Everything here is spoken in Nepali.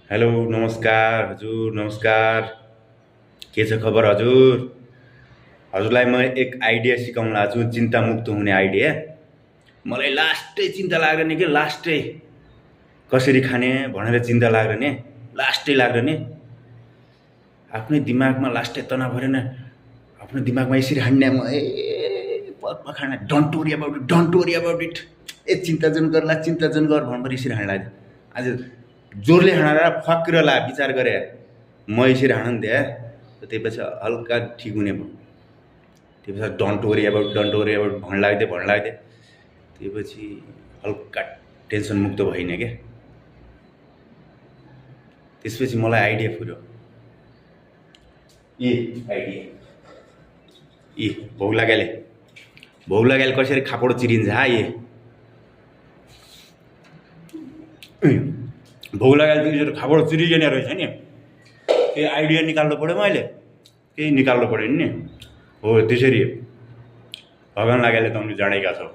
हेलो नमस्कार हजुर नमस्कार। के छ खबर हजुर? हजुरलाई म एक आइडिया सिकाउन लाग्छु, चिन्तामुक्त हुने आइडिया। मलाई लास्टै चिन्ता लाग्दैन के, लास्टै कसरी खाने भनेर चिन्ता लाग्दैन, लास्टै लाग्दैन। आफ्नै दिमागमा लास्टै तनाव भरेन, आफ्नो दिमागमा यसरी हान्ने म पदमा खाना don't worry about it, don't worry about it. चिन्ता जुन गर्ला, चिन्ता जुन गर भनेर यसरी हान्ला। आज जोरले हानेर फक्रेला विचार गरे म यसरी हान्न दिए त्यसपछि हल्का ठिक हुने भयो। त्यसपछि डन्ट वरी अबाउट भन्न लाग्दै त्यसपछि हल्का टेन्सन मुक्त भइन क्या। त्यसपछि मलाई आइडिया फुर्यो, आइडिया भोक लाग्याले कसरी खापड चिरिन्छ। भोक लागेर खापड चिरिने रहेछ नि। केही आइडिया निकाल्नु पऱ्यो, मैले केही निकाल्नु पऱ्यो नि। हो त्यसरी भगवान लागेले त जानेका छौ।